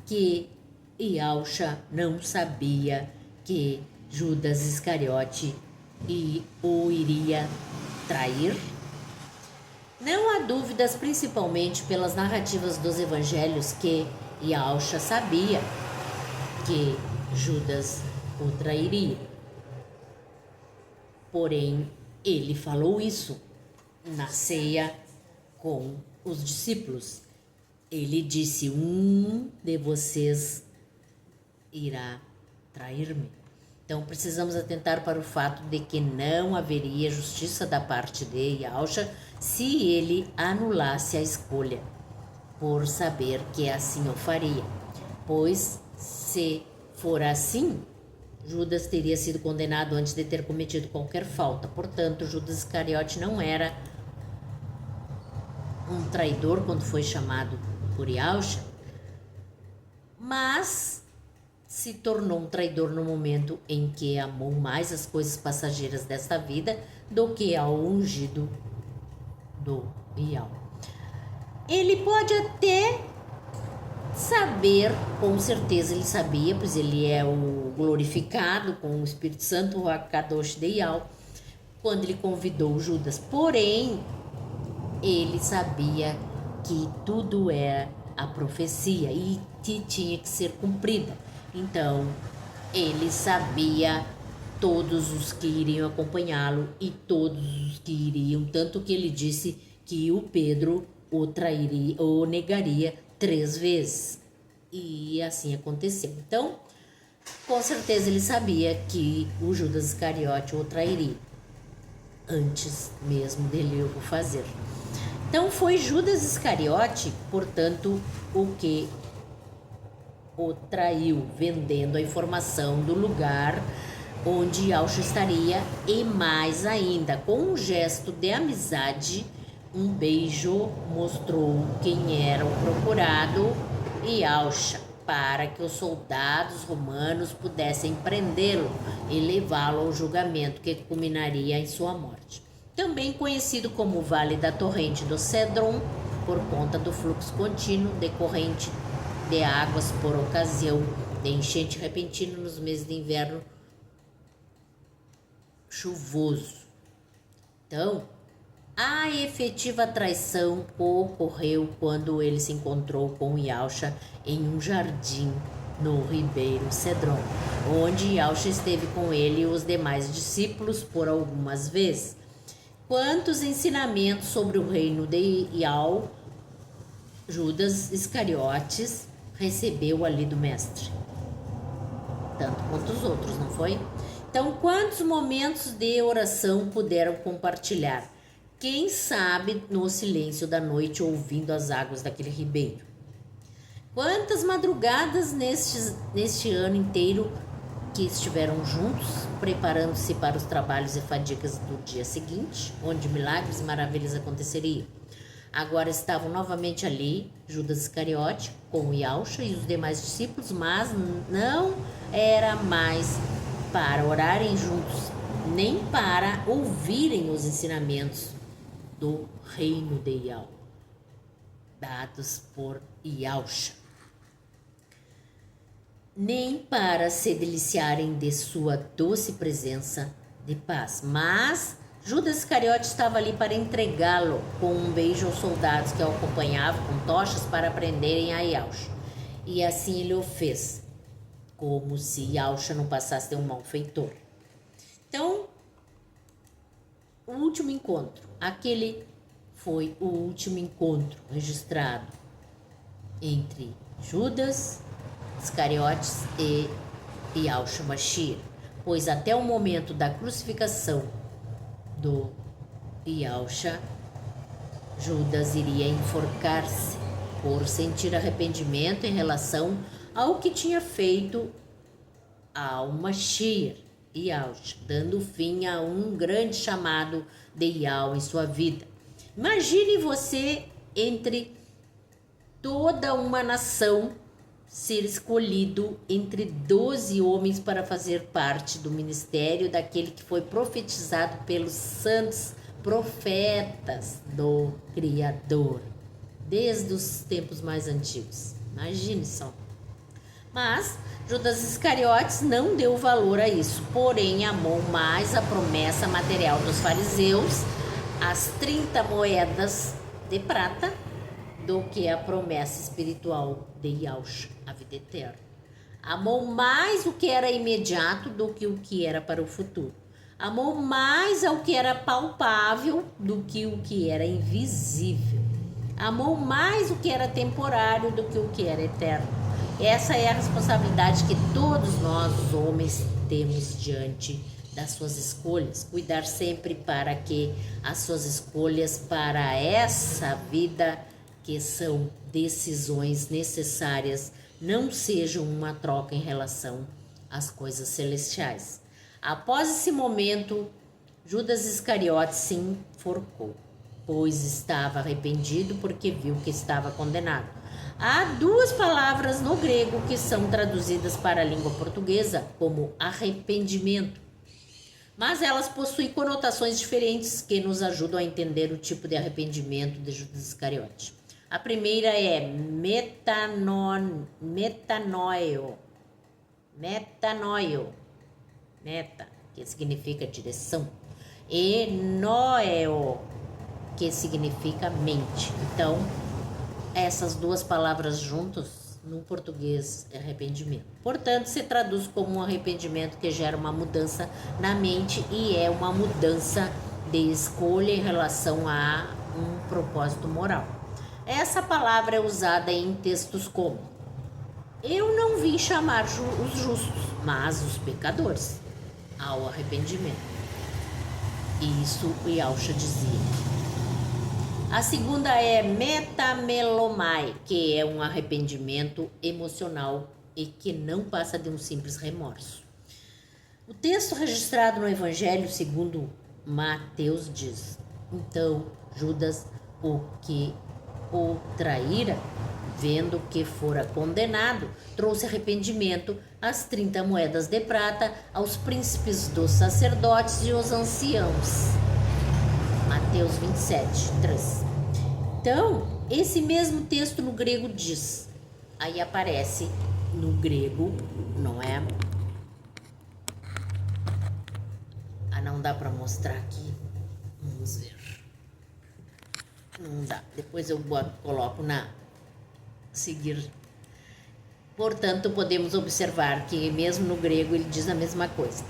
que Yalcha não sabia que Judas Iscariote o iria trair? Não há dúvidas, principalmente pelas narrativas dos evangelhos, que Yalcha sabia que Judas o trairia. Porém, ele falou isso na ceia com os discípulos. Ele disse: um de vocês irá trair-me. Então precisamos atentar para o fato de que não haveria justiça da parte de Yalcha se ele anulasse a escolha, por saber que assim o faria. Pois, se for assim, Judas teria sido condenado antes de ter cometido qualquer falta. Portanto, Judas Iscariote não era um traidor quando foi chamado por Yalcha, mas se tornou um traidor no momento em que amou mais as coisas passageiras desta vida do que ao ungido do Ial. Ele pode até saber, com certeza ele sabia, pois ele é o glorificado com o Espírito Santo, o Akadosh de Ial, quando ele convidou Judas. Porém, ele sabia que tudo era a profecia e que tinha que ser cumprida. Então, ele sabia todos os que iriam acompanhá-lo e todos os que iriam, tanto que ele disse que o Pedro o trairia ou negaria 3 vezes. E assim aconteceu. Então, com certeza ele sabia que o Judas Iscariote o trairia antes mesmo dele o fazer. Então foi Judas Iscariote, portanto, o que o traiu, vendendo a informação do lugar onde Yalcha estaria, e mais ainda, com um gesto de amizade, um beijo mostrou quem era o procurado, Yalcha, para que os soldados romanos pudessem prendê-lo e levá-lo ao julgamento que culminaria em sua morte. Também conhecido como Vale da Torrente do Cedron, por conta do fluxo contínuo decorrente de águas por ocasião de enchente repentina nos meses de inverno chuvoso. Então, a efetiva traição ocorreu quando ele se encontrou com Yalcha em um jardim no Ribeiro Cedron, onde Yalcha esteve com ele e os demais discípulos por algumas vezes. Quantos ensinamentos sobre o reino de Ial Judas Iscariotes recebeu ali do mestre? Tanto quanto os outros, não foi? Então, quantos momentos de oração puderam compartilhar? Quem sabe no silêncio da noite, ouvindo as águas daquele ribeiro? Quantas madrugadas neste ano inteiro que estiveram juntos, preparando-se para os trabalhos e fadigas do dia seguinte, onde milagres e maravilhas aconteceriam. Agora estavam novamente ali, Judas Iscariote, com Yalcha e os demais discípulos, mas não era mais para orarem juntos, nem para ouvirem os ensinamentos do reino de Ial, dados por Yalcha, nem para se deliciarem de sua doce presença de paz. Mas Judas Iscariote estava ali para entregá-lo com um beijo aos soldados que o acompanhavam com tochas para prenderem a Yalcha. E assim ele o fez, como se Yalcha não passasse de um malfeitor. Então, o último encontro, aquele foi o último encontro registrado entre Judas Iscariotes e Yahshua Mashiach, pois até o momento da crucificação do Yahshua, Judas iria enforcar-se por sentir arrependimento em relação ao que tinha feito ao Mashiach, Yahshua, dando fim a um grande chamado de Yahweh em sua vida. Imagine você entre toda uma nação ser escolhido entre 12 homens para fazer parte do ministério daquele que foi profetizado pelos santos profetas do Criador, desde os tempos mais antigos. Imagine só. Mas Judas Iscariotes não deu valor a isso, porém amou mais a promessa material dos fariseus, as 30 moedas de prata, do que a promessa espiritual de Yahshua, a vida eterna. Amou mais o que era imediato do que o que era para o futuro. Amou mais ao que era palpável do que o que era invisível. Amou mais o que era temporário do que o que era eterno. Essa é a responsabilidade que todos nós, os homens, temos diante das suas escolhas. Cuidar sempre para que as suas escolhas para essa vida, que são decisões necessárias, não sejam uma troca em relação às coisas celestiais. Após esse momento, Judas Iscariotes se enforcou, pois estava arrependido porque viu que estava condenado. Há duas palavras no grego que são traduzidas para a língua portuguesa como arrependimento, mas elas possuem conotações diferentes que nos ajudam a entender o tipo de arrependimento de Judas Iscariote. A primeira é metanoio, meta, que significa direção, e noeo, que significa mente. Então, essas duas palavras juntas, no português, é arrependimento. Portanto, se traduz como um arrependimento que gera uma mudança na mente e é uma mudança de escolha em relação a um propósito moral. Essa palavra é usada em textos como: eu não vim chamar os justos, mas os pecadores ao arrependimento. Isso o Yahshua dizia. A segunda é metamelomai, que é um arrependimento emocional e que não passa de um simples remorso. O texto registrado no Evangelho segundo Mateus diz: então Judas, o que o traíra, vendo que fora condenado, trouxe arrependimento às 30 moedas de prata, aos príncipes dos sacerdotes e aos anciãos. Mateus 27, 3. Então, esse mesmo texto no grego diz, aí aparece no grego, não é? Não dá para mostrar aqui. Vamos ver. Não dá. Depois eu coloco na seguir. Portanto, podemos observar que mesmo no grego ele diz a mesma coisa.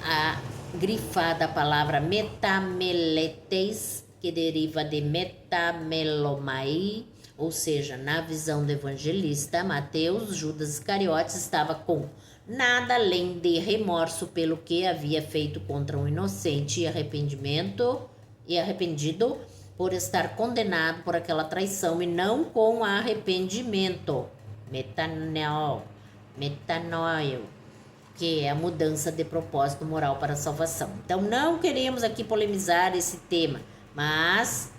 A grifada palavra metameletes, que deriva de metamelomai, ou seja, na visão do evangelista Mateus, Judas Iscariotes estava com nada além de remorso pelo que havia feito contra um inocente e arrependimento e arrependido por estar condenado por aquela traição, e não com arrependimento, metanoio, que é a mudança de propósito moral para a salvação. Então, não queremos aqui polemizar esse tema, mas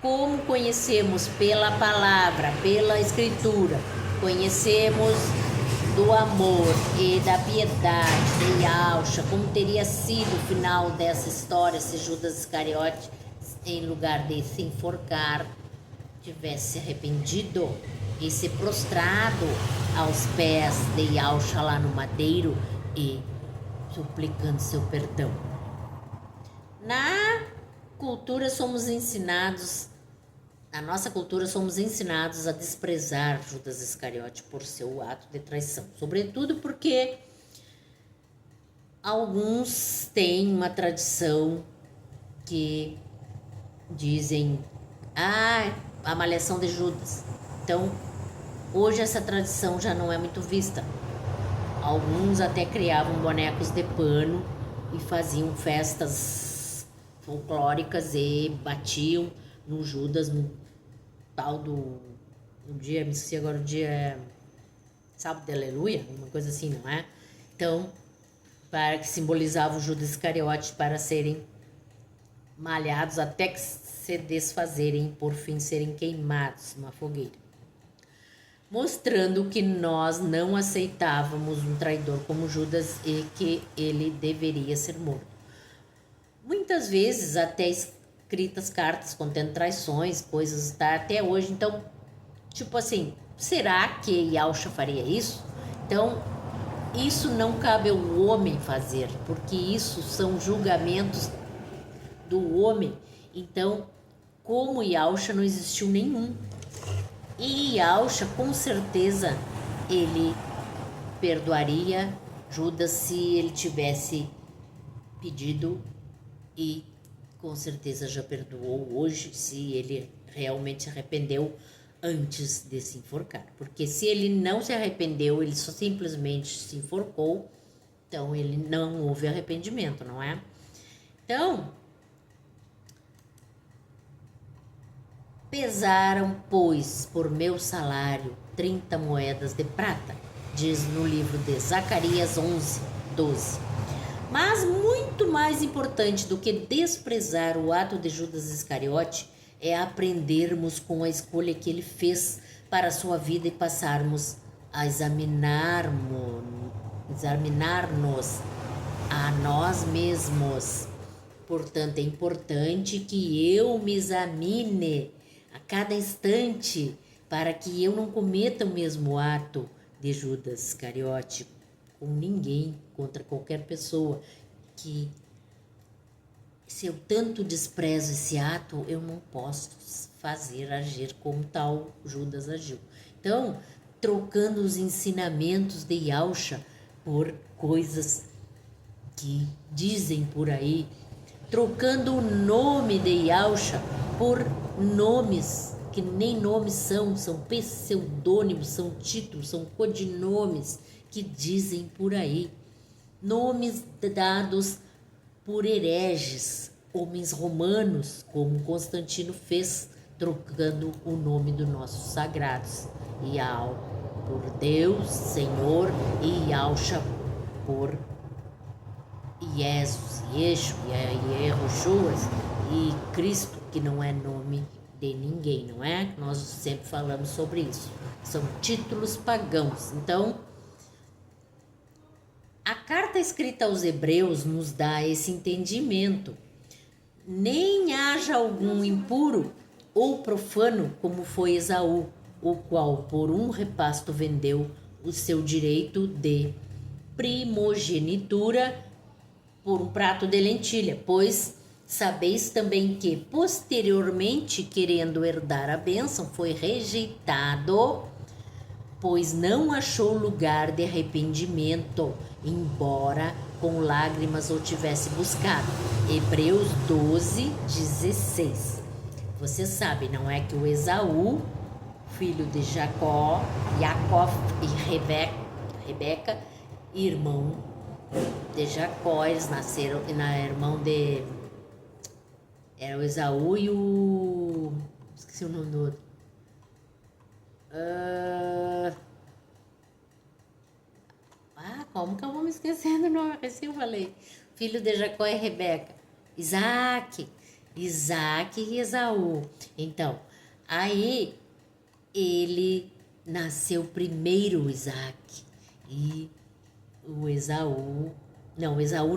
como conhecemos pela palavra, pela escritura, conhecemos do amor e da piedade de Yahshua, como teria sido o final dessa história se Judas Iscariote, em lugar de se enforcar, tivesse arrependido e se prostrado aos pés de Yahshua lá no madeiro e suplicando seu perdão. Na nossa cultura somos ensinados a desprezar Judas Iscariote por seu ato de traição, sobretudo porque alguns têm uma tradição que dizem a malhação de Judas. Então, hoje essa tradição já não é muito vista. Alguns até criavam bonecos de pano e faziam festas folclóricas e batiam no Judas, no tal do dia, me esqueci agora, o dia é sábado de aleluia, uma coisa assim, não é? Então, para que simbolizava o Judas Iscariote, para serem malhados até que se desfazerem e por fim serem queimados numa fogueira, mostrando que nós não aceitávamos um traidor como Judas e que ele deveria ser morto. Muitas vezes até escritas cartas contendo traições, coisas, tá? Até hoje. Então, tipo assim, será que Yausha faria isso? Então, isso não cabe ao homem fazer, porque isso são julgamentos do homem. Então, como Yausha não existiu nenhum. E Yausha, com certeza, ele perdoaria Judas se ele tivesse pedido, e com certeza já perdoou hoje, se ele realmente se arrependeu antes de se enforcar. Porque se ele não se arrependeu, ele só simplesmente se enforcou, então ele não houve arrependimento, não é? Então, pesaram, pois, por meu salário 30 moedas de prata, diz no livro de Zacarias 11:12. Mas muito mais importante do que desprezar o ato de Judas Iscariote é aprendermos com a escolha que ele fez para a sua vida e passarmos a examinar-nos a nós mesmos. Portanto, é importante que eu me examine a cada instante para que eu não cometa o mesmo ato de Judas Iscariote com ninguém, contra qualquer pessoa, que se eu tanto desprezo esse ato, eu não posso agir como tal Judas agiu. Então, trocando os ensinamentos de Yausha por coisas que dizem por aí, trocando o nome de Yausha por nomes que nem nomes são pseudônimos, são títulos, são codinomes que dizem por aí, nomes dados por hereges, homens romanos, como Constantino fez, trocando o nome dos nossos sagrados, Ial por Deus, Senhor, e Yausha por Jesus, Yeshua, Yehoshua e Cristo, que não é nome de ninguém, não é? Nós sempre falamos sobre isso. São títulos pagãos. Então, a carta escrita aos Hebreus nos dá esse entendimento. Nem haja algum impuro ou profano, como foi Esaú, o qual por um repasto vendeu o seu direito de primogenitura por um prato de lentilha, pois sabeis também que posteriormente, querendo herdar a bênção, foi rejeitado, pois não achou lugar de arrependimento, embora com lágrimas o tivesse buscado. Hebreus 12:16. Você sabe, não é, que o Esaú, filho de Jacó e Rebeca, irmão de Jacó, eles nasceram irmão de... Era o Esaú e o... esqueci o nome do outro. Como que eu vou me esquecer do nome? Assim eu falei. Filho de Jacó e Rebeca. Isaac e Esaú. Então, aí ele nasceu primeiro, Isaac. E o Esaú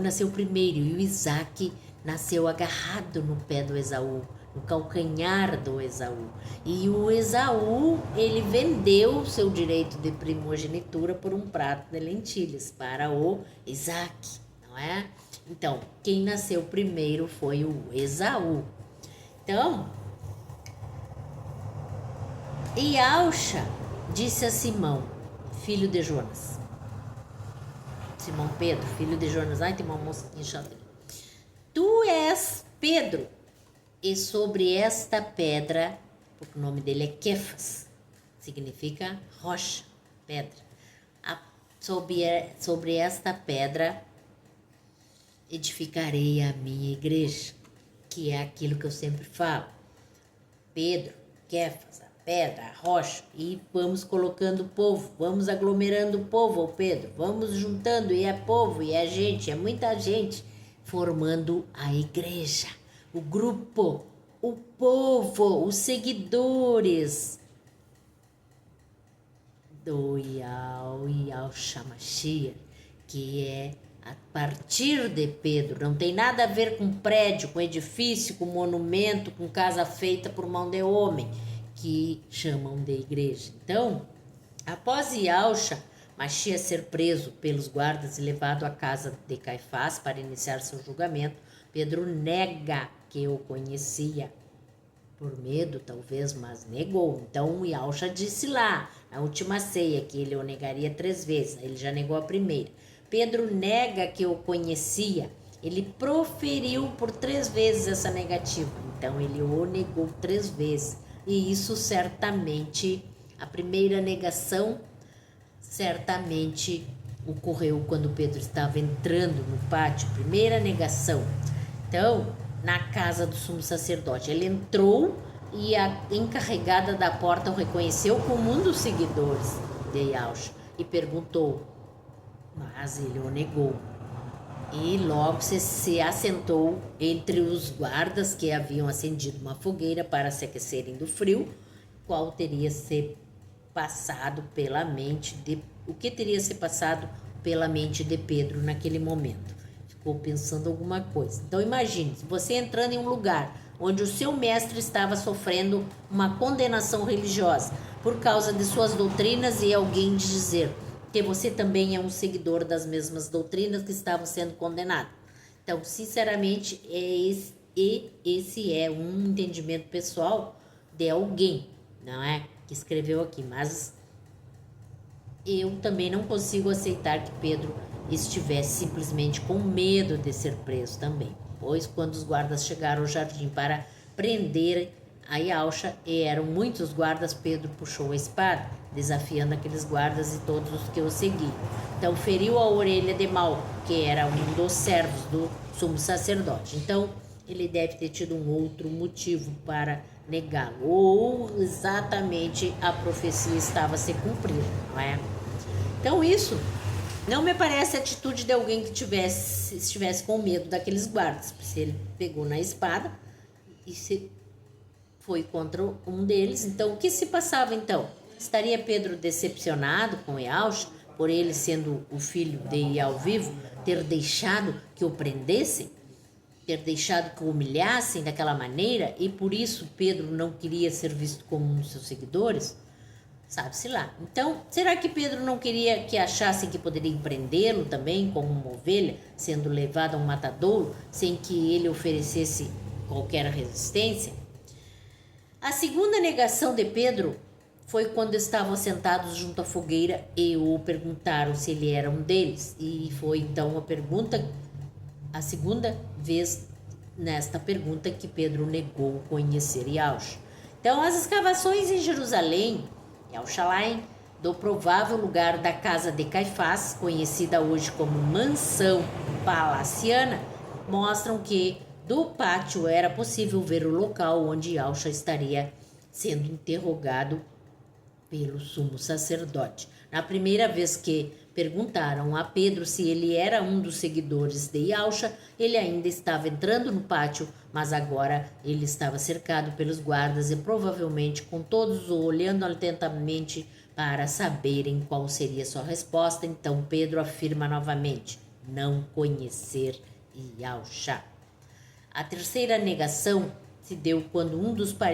nasceu primeiro e o Isaac nasceu agarrado no pé do Esaú, no calcanhar do Esaú. E o Esaú, ele vendeu o seu direito de primogenitura por um prato de lentilhas para o Isaac, não é? Então, quem nasceu primeiro foi o Esaú. Então, Yausha disse a Simão, filho de Jonas, Simão Pedro, filho de Jonas. Ai, tem uma mosquinha chata. Tu és Pedro, e sobre esta pedra, porque o nome dele é Kefas, significa rocha, pedra. Sobre esta pedra edificarei a minha igreja, que é aquilo que eu sempre falo. Pedro, Kefas, a pedra, a rocha, e vamos colocando o povo, vamos aglomerando o povo, ô Pedro, vamos juntando, e é povo, e é gente, é muita gente, formando a igreja, o grupo, o povo, os seguidores do Yausha Mashiach, que é a partir de Pedro. Não tem nada a ver com prédio, com edifício, com monumento, com casa feita por mão de homem. que chamam de igreja. Então, após Yauxa Machia ser preso pelos guardas e levado à casa de Caifás para iniciar seu julgamento, Pedro nega que o conhecia. Por medo, talvez, mas negou. Então, Yauxa disse lá, na última ceia, que ele o negaria 3 vezes. Ele já negou a primeira. Pedro nega que o conhecia. Ele proferiu por 3 vezes essa negativa. Então, ele o negou 3 vezes. E isso certamente, a primeira negação, certamente ocorreu quando Pedro estava entrando no pátio. Primeira negação. Então, na casa do sumo sacerdote. Ele entrou e a encarregada da porta o reconheceu como um dos seguidores de Yauxa e perguntou, mas ele o negou. E logo se assentou entre os guardas que haviam acendido uma fogueira para se aquecerem do frio, qual teria se passado pela mente de o que teria se passado pela mente de Pedro naquele momento. Ficou pensando alguma coisa. Então imagine, você entrando em um lugar onde o seu mestre estava sofrendo uma condenação religiosa por causa de suas doutrinas e alguém dizer que você também é um seguidor das mesmas doutrinas que estavam sendo condenados. Então, sinceramente, esse é um entendimento pessoal de alguém, não é? Que escreveu aqui, mas eu também não consigo aceitar que Pedro estivesse simplesmente com medo de ser preso também, pois quando os guardas chegaram ao jardim para prender a Yauxa, e eram muitos guardas, Pedro puxou a espada, desafiando aqueles guardas e todos os que o seguiam. Então feriu a orelha de Malco, que era um dos servos do sumo sacerdote. Então ele deve ter tido um outro motivo para negá-lo, ou exatamente a profecia estava se cumprindo, não é? Então isso não me parece a atitude de alguém que estivesse com medo daqueles guardas. Se ele pegou na espada e se foi contra um deles, então o que se passava então? Estaria Pedro decepcionado com Yauxa, por ele sendo o filho de Ial vivo, ter deixado que o prendessem? Ter deixado que o humilhassem daquela maneira, e por isso Pedro não queria ser visto como um dos seus seguidores? Sabe-se lá. Então, será que Pedro não queria que achassem que poderiam prendê-lo também como uma ovelha, sendo levado a um matadouro, sem que ele oferecesse qualquer resistência? A segunda negação de Pedro foi quando estavam sentados junto à fogueira e o perguntaram se ele era um deles. E foi então a segunda vez nesta pergunta que Pedro negou conhecer Yauxa. Então, as escavações em Jerusalém, Yauxalaim, do provável lugar da casa de Caifás, conhecida hoje como mansão palaciana, mostram que do pátio era possível ver o local onde Yauxa estaria sendo interrogado pelo sumo sacerdote. Na primeira vez que perguntaram a Pedro se ele era um dos seguidores de Yauxa, ele ainda estava entrando no pátio, mas agora ele estava cercado pelos guardas e provavelmente com todos olhando atentamente para saberem qual seria sua resposta. Então Pedro afirma novamente não conhecer Yauxa. A terceira negação se deu quando um dos parentes